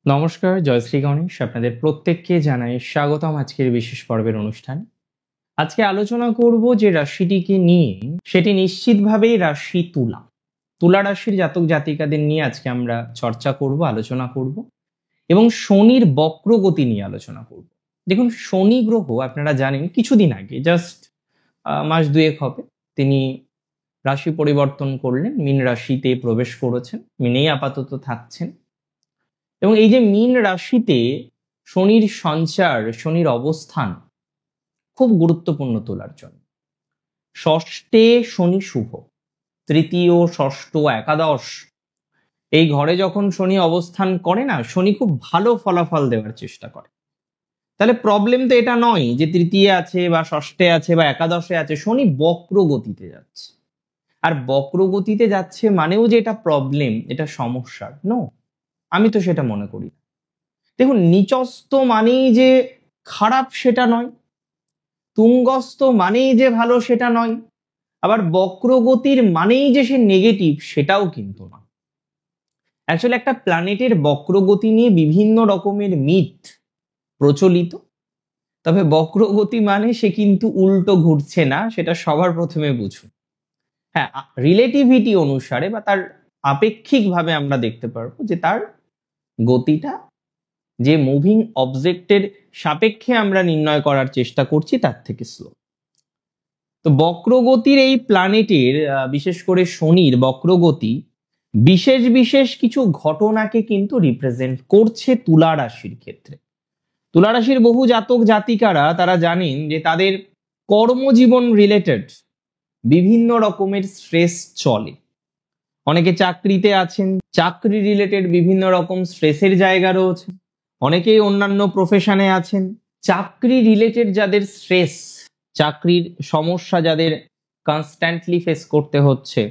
নমস্কার, জয়শ্রী গণেশ। আপনাদের প্রত্যেককে জানাই স্বাগতম আজকের বিশেষ পর্বের অনুষ্ঠান। আজকে আলোচনা করব যে রাশিটিকে নিয়ে, সেটি নিশ্চিতভাবেই রাশি তুলা। তুলা রাশির জাতক জাতিকাদের নিয়ে আজকে আমরা চর্চা করব, আলোচনা করব এবং শনির বক্রগতি নিয়ে আলোচনা করব। দেখুন, শনি গ্রহ আপনারা জানেন কিছুদিন আগে জাস্ট মাস দুয়েক হবে তিনি রাশি পরিবর্তন করলেন, মীন রাশিতে প্রবেশ করেছেন, মীনেই আপাতত থাকছেন। এবং এই যে মীন রাশিতে শনির সঞ্চার, শনির অবস্থান খুব গুরুত্বপূর্ণ তোলার জন্য। ষষ্ঠে শনি শুভ, তৃতীয়, ষষ্ঠ, একাদশ এই ঘরে যখন শনি অবস্থান করে না, শনি খুব ভালো ফলাফল দেওয়ার চেষ্টা করে। তাহলে প্রবলেম তো এটা নয় যে তৃতীয় আছে বা ষষ্ঠে আছে বা একাদশে আছে, শনি বক্র গতিতে যাচ্ছে। আর বক্র গতিতে যাচ্ছে মানেও যে এটা প্রবলেম, এটা সমস্যার নো, আমি তো সেটা মনে করি। দেখুন, নিচস্থ মানেই যে খারাপ সেটা নয়, তুঙ্গস্থ মানেই যে ভালো সেটা নয়, আবার বক্রগতির মানেই যে সে নেগেটিভ সেটাও কিন্তু না। অ্যাকচুয়ালি একটা প্ল্যানেটের বক্রগতি নিয়ে বিভিন্ন রকমের মিথ প্রচলিত, তবে বক্রগতি মানে সে কিন্তু উল্টো ঘুরছে না, সেটা সবার প্রথমে বুঝুন। হ্যাঁ, রিলেটিভিটি অনুসারে বা তার আপেক্ষিকভাবে আমরা দেখতে পারবো যে তার গতিটা যে মুভিং অবজেক্টের সাপেক্ষে আমরা নির্ণয় করার চেষ্টা করছি তার থেকে স্লো। তো বক্রগতির এই প্ল্যানেটের বিশেষ করে শনির বক্রগতি বিশেষ বিশেষ কিছু ঘটনাকে কিন্তু রিপ্রেজেন্ট করছে তুলা রাশির ক্ষেত্রে। তুলা রাশির বহু জাতক জাতিকারা তারা জানেন যে তাদের কর্মজীবন রিলেটেড বিভিন্ন রকমের স্ট্রেস চলে। অনেকে চাকরিতে আছেন, চাকরি রিলেটেড বিভিন্ন রকম স্ট্রেসের জায়গা রয়েছে। অনেকেই অন্যান্য প্রফেশনে আছেন, চাকরি রিলেটেড যাদের স্ট্রেস, চাকরির সমস্যা যাদের কনস্ট্যান্টলি ফেস করতে হচ্ছে,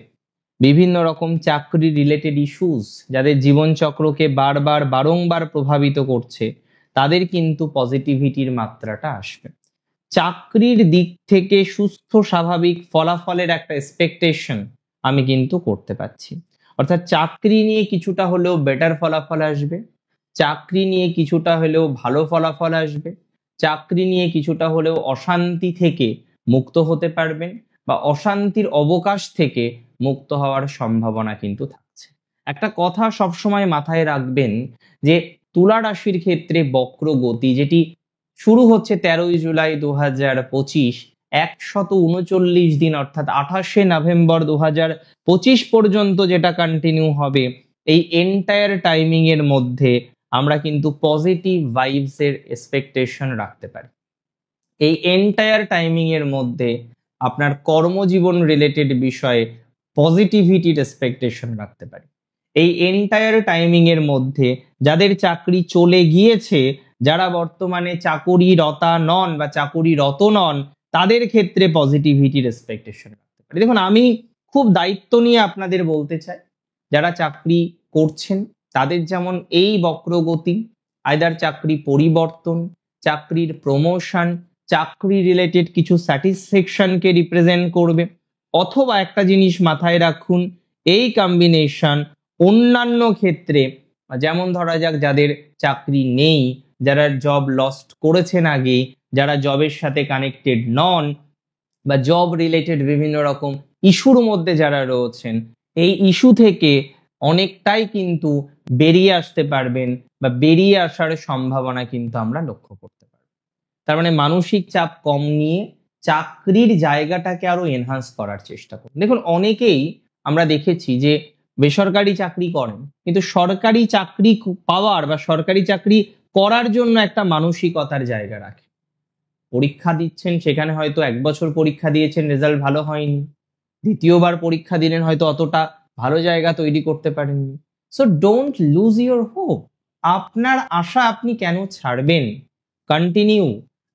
বিভিন্ন রকম চাকরি রিলেটেড ইস্যুস যাদের জীবনচক্রকে বারবার বারংবার প্রভাবিত করছে, তাদের কিন্তু পজিটিভিটির মাত্রাটা আসবে। চাকরির দিক থেকে সুস্থ স্বাভাবিক ফলাফলের একটা এক্সপেকটেশন আমি কিন্তু করতে পারছি। অর্থাৎ চাকরি নিয়ে কিছুটা হলেও বেটার ফলাফল আসবে, চাকরি নিয়ে কিছুটা হলেও ভালো ফলাফল আসবে, চাকরি নিয়ে কিছুটা হলেও অশান্তি থেকে মুক্ত হতে পারবেন বা অশান্তির অবকাশ থেকে মুক্ত হওয়ার সম্ভাবনা কিন্তু থাকছে। একটা কথা সবসময় মাথায় রাখবেন যে তুলা রাশির ক্ষেত্রে বক্র গতি যেটি শুরু হচ্ছে 13ই জুলাই 2025, 139 দিন অর্থাৎ 28শে নভেম্বর 2025 পর্যন্ত যেটা কন্টিনিউ হবে, এই এন্টায়ার টাইমিং এর মধ্যে আমরা কিন্তু পজিটিভ ভাইবস এর এক্সপেকটেশন রাখতে পারি। এই এন্টায়ার টাইমিং এর মধ্যে আপনার কর্মজীবন রিলেটেড বিষয়ে পজিটিভিটির এক্সপেকটেশন রাখতে পারি। এই এন্টায়ার টাইমিং এর মধ্যে যাদের চাকরি চলে গিয়েছে, যারা বর্তমানে চাকুরিরতা নন বা চাকুরিরত নন, তাদের ক্ষেত্রে পজিটিভিটির এক্সপেকটেশন রাখতে পারি। দেখুন, আমি খুব দায়িত্ব নিয়ে আপনাদের বলতে চাই, যারা চাকরি করছেন তাদের যেমন এই বক্রগতি, আইদার চাকরি পরিবর্তন, চাকরির প্রমোশন, চাকরি রিলেটেড কিছু স্যাটিসফ্যাকশনকে রিপ্রেজেন্ট করবে, অথবা একটা জিনিস মাথায় রাখুন, এই কম্বিনেশন অন্যান্য ক্ষেত্রে, যেমন ধরা যাক যাদের চাকরি নেই, যারা জব লস্ট করেছেন আগে, যারা জবের সাথে কানেক্টেড নন বা জব রিলেটেড বিভিন্ন রকম ইস্যুর মধ্যে যারা রয়েছেন, এই ইস্যু থেকে অনেকটাই কিন্তু বেরিয়ে আসতে পারবেন বা বেরিয়ে আসার সম্ভাবনা কিন্তু আমরা লক্ষ্য করতে পারবো। তার মানে মানসিক চাপ কম নিয়ে চাকরির জায়গাটাকে আরো এনহান্স করার চেষ্টা করুন। দেখুন, অনেকেই আমরা দেখেছি যে বেসরকারি চাকরি করেন, কিন্তু সরকারি চাকরি পাওয়ার বা সরকারি চাকরি করার জন্য একটা মানসিকতার জায়গা রাখে। পরীক্ষা দিচ্ছেন, সেখানে হয়তো 1 বছর পরীক্ষা দিয়েছেন, রেজাল্ট ভালো হয়নি, দ্বিতীয়বার পরীক্ষা দিলেন, হয়তো অতটা ভালো জায়গা তৈরি করতে পারেননি। So don't lose your hope. আপনার আশা আপনি কেন ছাড়বেন? কন্টিনিউ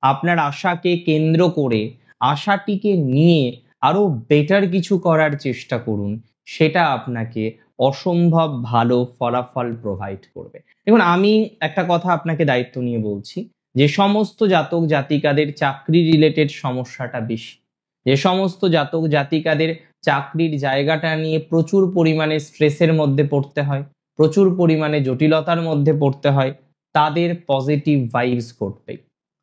আপনার আশাকে কেন্দ্র করে, আশাটিকে নিয়ে আরো বেটার কিছু করার চেষ্টা করুন, সেটা আপনাকে অসম্ভব ভালো ফলাফল প্রোভাইড করবে। দেখুন, আমি একটা কথা আপনাকে দায়িত্ব নিয়ে বলছি, যে সমস্ত জাতক জাতিকাদের চাকরি রিলেটেড সমস্যাটা বেশি, যে সমস্ত জাতক জাতিকাদের চাকরির জায়গাটা নিয়ে প্রচুর পরিমাণে স্ট্রেসের মধ্যে পড়তে হয়, প্রচুর পরিমাণে জটিলতার মধ্যে পড়তে হয়, তাদের পজিটিভ ভাইবস ঘটবে।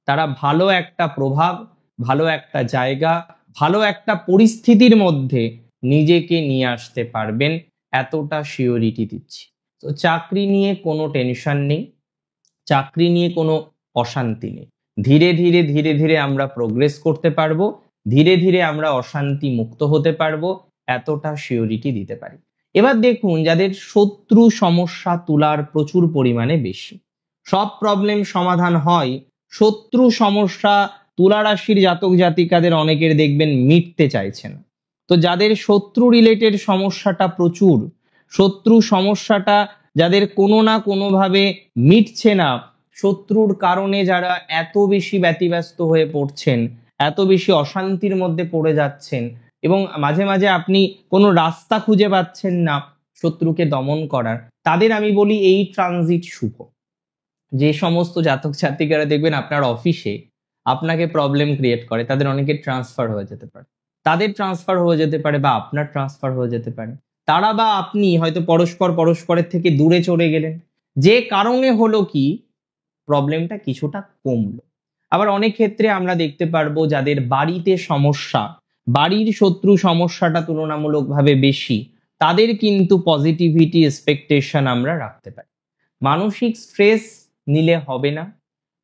তারা ভালো একটা প্রভাব, ভালো একটা জায়গা, ভালো একটা পরিস্থিতির মধ্যে নিজেকে নিয়ে আসতে পারবেন, এতটা শিওরিটি দিচ্ছি। তো চাকরি নিয়ে কোনো টেনশন নেই, চাকরি নিয়ে কোনো অশান্তি নেই। ধীরে ধীরে ধীরে ধীরে আমরা প্রোগ্রেস করতে পারবো, ধীরে ধীরে আমরা অশান্তি মুক্ত হতে পারবো, এতটা শিওরিটি দিতে পারি। এবার দেখুন, যাদের শত্রু সমস্যা তুলার প্রচুর পরিমাণে বেশি, সব প্রবলেম সমাধান হয়, শত্রু সমস্যা তুলা রাশির জাতক জাতিকাদের অনেকের দেখবেন মিটতে চাইছে না। তো যাদের শত্রু রিলেটেড সমস্যাটা প্রচুর, শত্রু সমস্যাটা যাদের কোনো না কোনোভাবে মিটছে না, শত্রুর কারণে যারা এত বেশি ব্যতিব্যস্ত হয়ে পড়ছেন, এত বেশি অশান্তির মধ্যে পড়ে যাচ্ছেন, এবং মাঝে মাঝে আপনি কোনো রাস্তা খুঁজে পাচ্ছেন না শত্রুকে দমন করার, তাদের আমি বলি এই ট্রানজিট শুভ। যে সমস্ত জাতক জাতিকারা দেখবেন আপনার অফিসে আপনাকে প্রবলেম ক্রিয়েট করে, তাদের অনেকের ট্রান্সফার হয়ে যেতে পারে, তাদের ট্রান্সফার হয়ে যেতে পারে, বা আপনার ট্রান্সফার হয়ে যেতে পারে। তারা বা আপনি হয়তো পরস্পরের থেকে দূরে চলে গেলেন, যে কারণে হলো কি প্রবলেমটা কিছুটা কমলো। আবার অনেক ক্ষেত্রে আমরা দেখতে পারবো যাদের বাড়িতে সমস্যা, বাড়ির শত্রু সমস্যাটা তুলনামূলকভাবে বেশি, তাদের কিন্তু পজিটিভিটি এক্সপেকটেশন আমরা রাখতে পারি। মানসিক স্ট্রেস নিলে হবে না,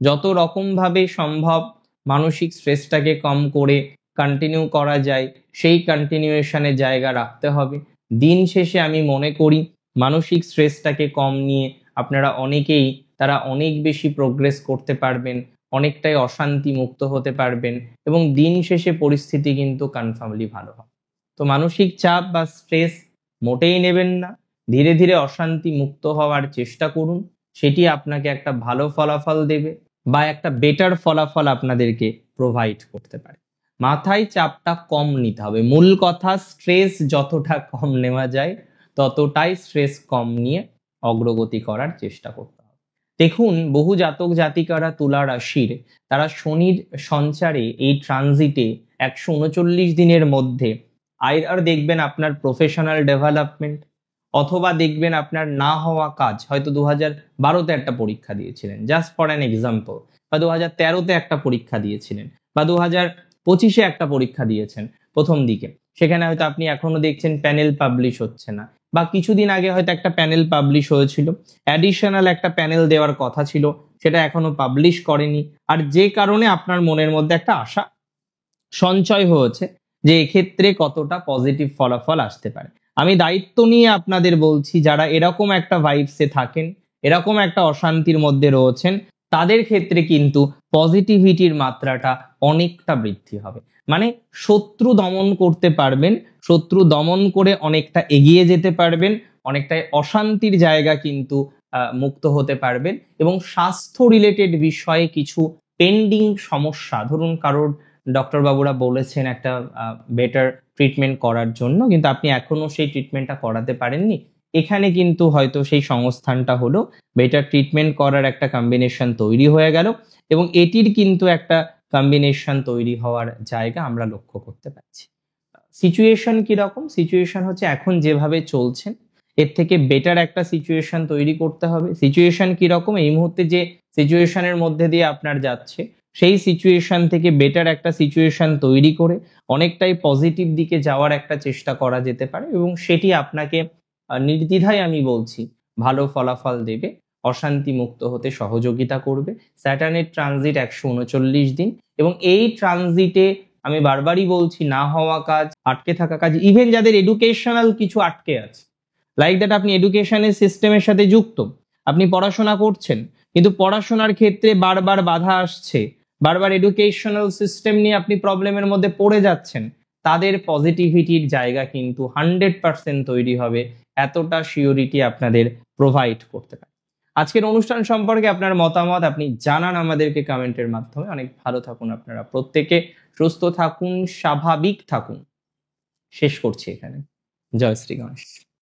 যত রকম ভাবে সম্ভব মানসিক স্ট্রেসটাকে কম করে কন্টিনিউ করা যায় সেই কন্টিনিউয়েশনের জায়গা রাখতে হবে। দিন শেষে আমি মনে করি মানসিক স্ট্রেসটাকে কম নিয়ে আপনারা অনেকেই তারা অনেক বেশি প্রোগ্রেস করতে পারবেন, অনেকটাই অশান্তি মুক্ত হতে পারবেন, এবং দিন শেষে পরিস্থিতি কিন্তু কনফার্মলি ভালো হবে। তো মানসিক চাপ বা স্ট্রেস মোটেই নেবেন না, ধীরে ধীরে অশান্তি মুক্ত হওয়ার চেষ্টা করুন, সেটি আপনাকে একটা ভালো ফলাফল দেবে বা একটা বেটার ফলাফল আপনাদেরকে প্রোভাইড করতে পারে। মাথায় চাপটা কম নিতে হবে, মূল কথা স্ট্রেস যতটা কম নেওয়া যায় ততটাই স্ট্রেস কম নিয়ে অগ্রগতি করার চেষ্টা করতে হবে। দেখুন, বহু জাতক জাতিকারা তুলা রাশির, তারা শনির সঞ্চারে এই ট্রানজিটে 139 দিনের মধ্যে আইদার দেখবেন আপনার প্রফেশনাল ডেভেলপমেন্ট, অথবা দেখবেন আপনার না হওয়া কাজ, হয়তো 2012-তে একটা পরীক্ষা দিয়েছিলেন, জাস্ট ফর অ্যান এক্সাম্পল, বা 2013-তে একটা পরীক্ষা দিয়েছিলেন, বা 2025-এ একটা পরীক্ষা দিয়েছেন প্রথম দিকে, সেখানে হয়তো আপনি এখনো দেখছেন প্যানেল পাবলিশ হচ্ছে না, বা কিছুদিন আগে হয়তো একটা প্যানেল পাবলিশ হয়েছিল, অ্যাডিশনাল একটা প্যানেল দেওয়ার কথা ছিল, সেটা এখনো পাবলিশ করেনি, আর যে কারণে আপনার মনের মধ্যে একটা আশা সঞ্চয় হয়েছে যে এক্ষেত্রে কতটা পজিটিভ ফলাফল আসতে পারে। আমি দায়িত্ব নিয়ে আপনাদের বলছি, যারা এরকম একটা ভাইবসে থাকেন, এরকম একটা অশান্তির মধ্যে রয়েছেন, তাদের ক্ষেত্রে কিন্তু পজিটিভিটির মাত্রাটা অনেকটা বৃদ্ধি হবে। মানে শত্রু দমন করতে পারবেন, শত্রু দমন করে অনেকটা এগিয়ে যেতে পারবেন, অনেকটাই অশান্তির জায়গা কিন্তু মুক্ত হতে পারবেন, এবং স্বাস্থ্য রিলেটেড বিষয়ে কিছু পেন্ডিং সমস্যা, ধরুন কারোর ডক্টর বাবুরা বলেছেন একটা বেটার ট্রিটমেন্ট করার জন্য, কিন্তু আপনি এখনো সেই ট্রিটমেন্টটা করাতে পারেননি, এখানে কিন্তু হয়তো সেই সংস্থানটা হলো বেটার ট্রিটমেন্ট করার একটা কম্বিনেশন তৈরি হয়ে গেল, এবং এটির কিন্তু একটা কম্বিনেশন তৈরি হওয়ার জায়গা আমরা লক্ষ্য করতে পারছি। সিচুয়েশন কিরকম? সিচুয়েশন হচ্ছে এখন যেভাবে চলছেন এর থেকে বেটার একটা সিচুয়েশন তৈরি করতে হবে। সিচুয়েশন কিরকম? এই মুহূর্তে যে সিচুয়েশনের মধ্যে দিয়ে আপনার যাচ্ছে সেই সিচুয়েশন থেকে বেটার একটা সিচুয়েশন তৈরি করে অনেকটাই পজিটিভ দিকে যাওয়ার একটা চেষ্টা করা যেতে পারে, এবং সেটি আপনাকে নির্দ্বিধায় আমি বলছি ভালো ফলাফল দেবে, অশান্তি মুক্ত হতে সহযোগিতা করবে। স্যাটার্নের ট্রানজিট 139 দিন, এবং এই ট্রানজিটে আমি বারবারই বলছি না হওয়া কাজ, আটকে থাকা কাজ, ইভেন যাদের এডুকেশনাল কিছু আটকে আছে, লাইক দ্যাট আপনি এডুকেশনের সিস্টেমের সাথে যুক্ত, আপনি পড়াশোনা করছেন কিন্তু পড়াশোনার ক্ষেত্রে বারবার বাধা আসছে, বারবার এডুকেশনাল সিস্টেম নিয়ে আপনি প্রবলেমের মধ্যে পড়ে যাচ্ছেন, তাদের পজিটিভিটির জায়গা কিন্তু 100% তৈরি হবে, এতটা শিওরিটি আপনাদের প্রোভাইড করতে পারে। আজকের অনুষ্ঠান সম্পর্কে আপনার মতামত আপনি জানান আমাদেরকে কমেন্টের মাধ্যমে। অনেক ভালো থাকুন আপনারা প্রত্যেকে, সুস্থ থাকুন, স্বাভাবিক থাকুন। শেষ করছি এখানে। জয় শ্রী গণেশ।